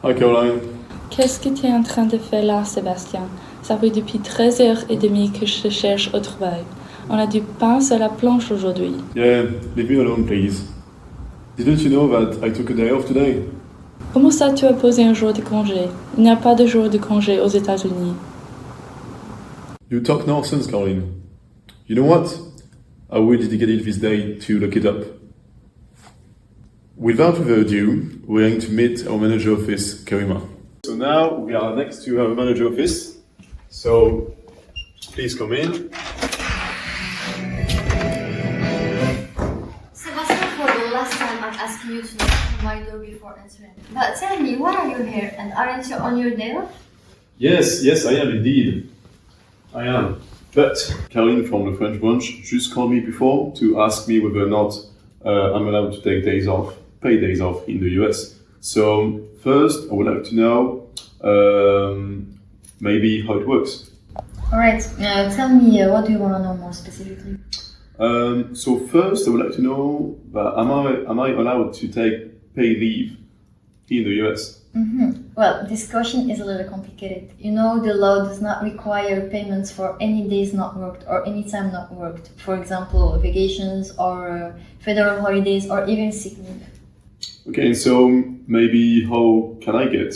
Hi Caroline. Qu'est-ce que tu es en train de faire là, Sébastien? Ça fait depuis 13h30 que je cherche au travail. On a du pain sur la planche aujourd'hui. Yeah, leave me alone please. Didn't you know that I took a day off today? Comment ça tu as posé un jour de congé? Il n'y a pas de jour de congé aux États-Unis. You talk nonsense, Caroline. You know what? I will dedicate this day to look it up. Without further ado, we're going to meet our manager office, Karima. So now we are next to our manager office. So please come in. Sebastian, for the last time I'm asking you to knock on my door before entering. But tell me, why are you here and aren't you on your day off? Yes, I am indeed. I am. But Caroline from the French branch just called me before to ask me whether or not I'm allowed to take days off, paid days off in the US. So first, I would like to know maybe how it works. Alright, tell me what do you want to know more specifically? So first, I would like to know that am I allowed to take paid leave in the US? Well, this question is a little complicated. You know, the law does not require payments for any days not worked or any time not worked. For example, vacations or federal holidays or even sick leave. Okay, so maybe how can I get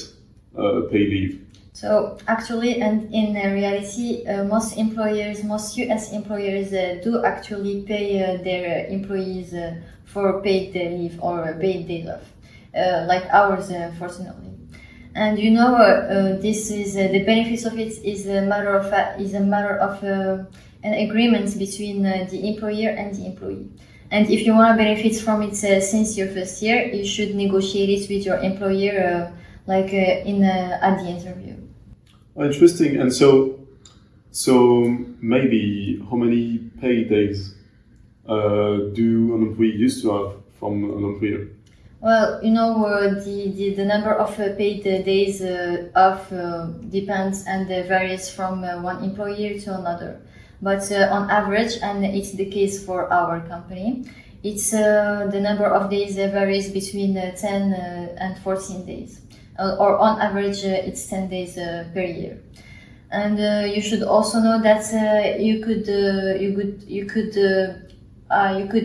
paid leave? So actually, and in reality, most US employers do actually pay their employees for paid leave or paid days off, like ours, fortunately. And you know, this is the benefits of it is a matter of an agreement between the employer and the employee. And if you want to benefit from it since your first year, you should negotiate it with your employer, at the interview. Oh, interesting. And so maybe how many paid days do an employee used to have from an employer? Well, you know, the number of paid days off depends and varies from one employer to another. But on average, and it's the case for our company, it's the number of days varies between 10 and 14 days. Or on average, it's 10 days per year. And you should also know that you could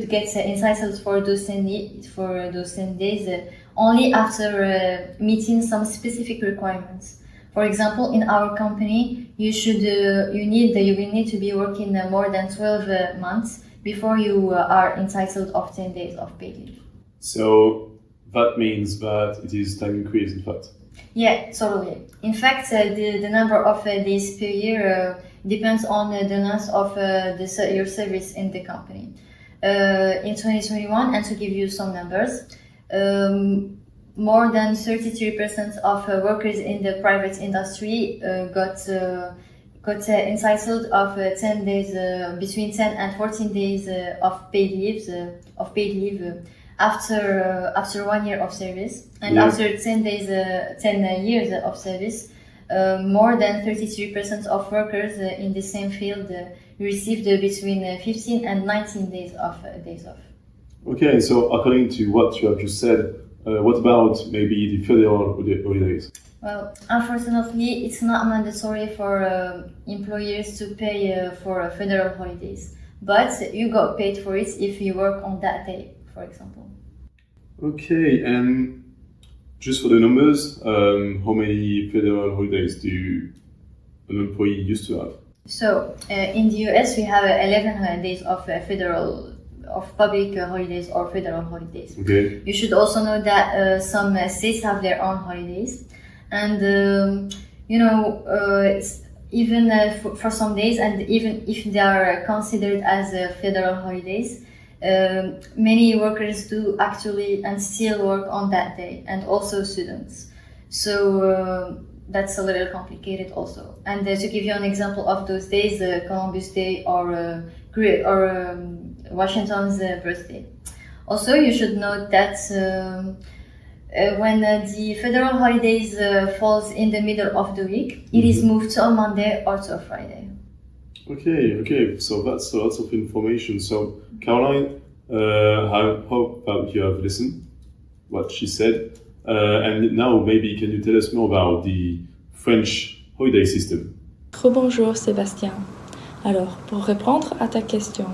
get entitled for those 10 days only after meeting some specific requirements. For example, in our company, you will need to be working more than 12 months before you are entitled of 10 days of paid leave. So that means that it is time increase, in fact. Yeah, totally. In fact, the number of days per year depends on the length of your service in the company. In 2021, and to give you some numbers, more than 33% of workers in the private industry got entitled of 10 days, between 10 and 14 days of paid leave after 1 year of service, and after 10 years of service, more than 33% of workers in the same field received between 15 and 19 days off. Okay, so according to what you have just said, what about maybe the federal holidays? Well, unfortunately, it's not mandatory for employers to pay for federal holidays, but you got paid for it if you work on that day, for example. Okay, and just for the numbers, how many federal holidays do an employee used to have? So, in the US, we have 11 days of public holidays or federal holidays. Okay. You should also know that some states have their own holidays, and it's even for some days, and even if they are considered as federal holidays, many workers do actually and still work on that day, and also students. So that's a little complicated also. And to give you an example of those days, Columbus Day or Washington's birthday. Also, you should note that when the federal holidays falls in the middle of the week, it is moved to a Monday or to a Friday. Okay. So that's lots of information. So Caroline, I hope that you have listened what she said. And now maybe can you tell us more about the French holiday system? Rebonjour Sébastien. Alors, pour répondre à ta question,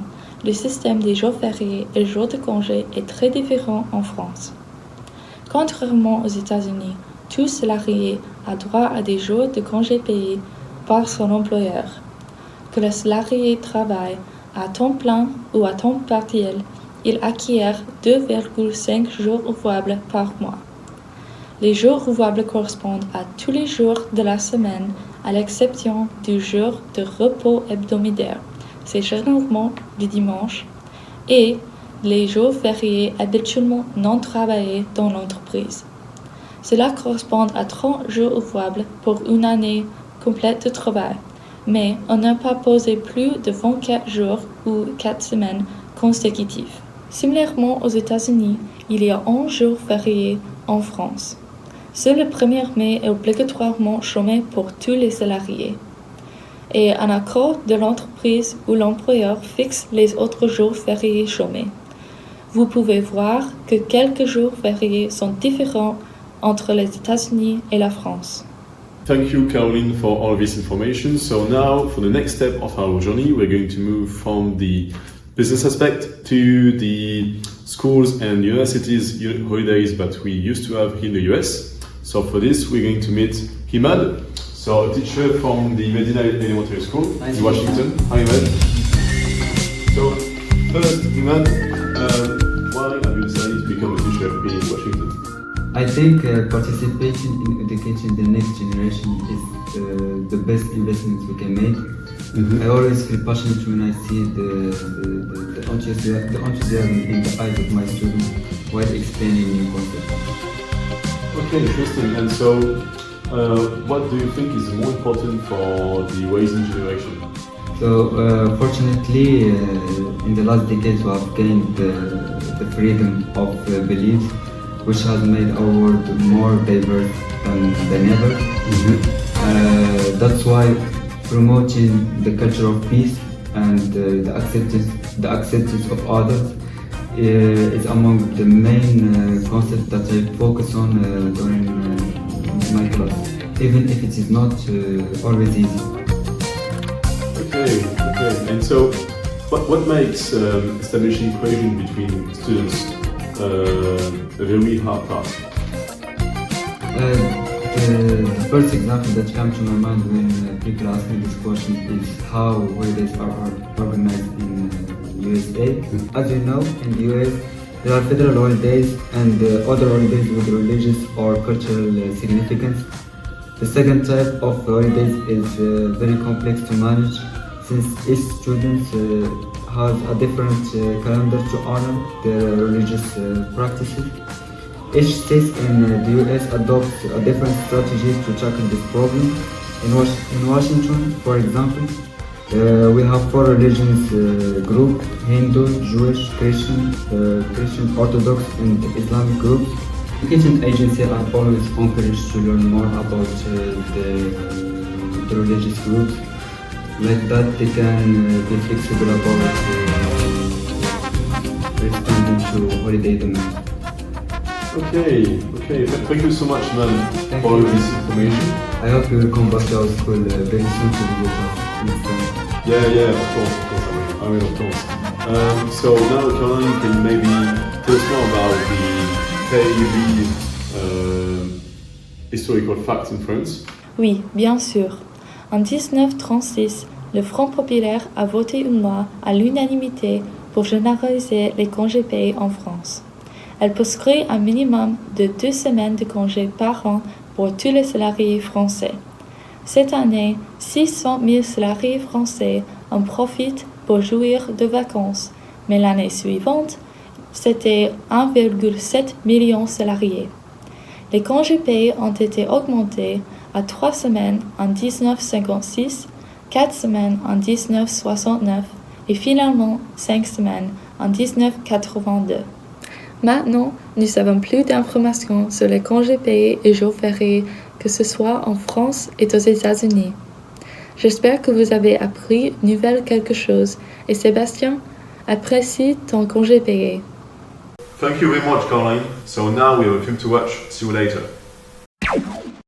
le système des jours fériés et jours de congé est très différent en France. Contrairement aux États-Unis, tout salarié a droit à des jours de congé payés par son employeur. Que le salarié travaille à temps plein ou à temps partiel, il acquiert 2,5 jours ouvrables par mois. Les jours ouvrables correspondent à tous les jours de la semaine, à l'exception du jour de repos hebdomadaire. C'est généralement le dimanche, et les jours fériés habituellement non travaillés dans l'entreprise. Cela correspond à 30 jours ouvrables pour une année complète de travail, mais on n'a pas posé plus de 24 jours ou 4 semaines consécutives. Similairement aux États-Unis, il y a 11 jours fériés en France. Seul le 1er mai est obligatoirement chômé pour tous les salariés. Et un accord de l'entreprise ou l'employeur fixe les autres jours fériés chômés. Vous pouvez voir que quelques jours fériés sont différents entre les États-Unis et la France. Thank you, Caroline, for all this information. So now, for the next step of our journey, we're going to move from the business aspect to the schools and universities holidays that we used to have in the US. So for this, we're going to meet Himad, so a teacher from the Medina Elementary School in Washington. Hi, Himad. So first, Himad, why have you decided to become a teacher in Washington? I think participating in education the next generation is the best investment we can make. I always feel passionate when I see the enthusiasm in the eyes of my students while explaining new concepts. Okay, interesting. And so, what do you think is more important for the rising generation? So, fortunately, in the last decades, we have gained the freedom of belief, which has made our world more diverse than ever. That's why promoting the culture of peace and the acceptance of others is among the main concepts that I focus on during my class, even if it is not always easy. Okay. And so, what makes establishing cohesion between students a very hard task? The first example that comes to my mind when people ask me this question is how holidays are organized in USA. As you know, in the US, there are federal holidays and other holidays with religious or cultural significance. The second type of holidays is very complex to manage, since each student has a different calendar to honor their religious practices. Each state in the US adopts a different strategy to tackle this problem. In Washington, for example, we have 4 religions group: Hindu, Jewish, Christian, Orthodox, and Islamic groups. Education agencies are always encouraged to learn more about the religious groups. Like that, they can be flexible about responding to holiday demands. Okay. Thank you so much, man, Thank for all you. this information. I hope you will come back to our school very soon to visit us next time. Yeah, of course, I will, of course. So now, Caroline, can you maybe tell us more about the very historical facts in France? Oui, bien sûr. En 1936, le Front populaire a voté une loi à l'unanimité pour généraliser les congés payés en France. Elle prescrit un minimum de 2 semaines de congés par an pour tous les salariés français. Cette année, 600 000 salariés français en profitent pour jouir de vacances, mais l'année suivante, c'était 1,7 million de salariés. Les congés payés ont été augmentés à 3 semaines en 1956, 4 semaines en 1969 et finalement 5 semaines en 1982. Maintenant, nous avons plus d'informations sur les congés payés et jours fériés, que ce soit en France et aux États-Unis. J'espère que vous avez appris quelque chose et Sébastien, apprécie ton congé payé. Thank you very much, Caroline. So now we have a film to watch. See you later.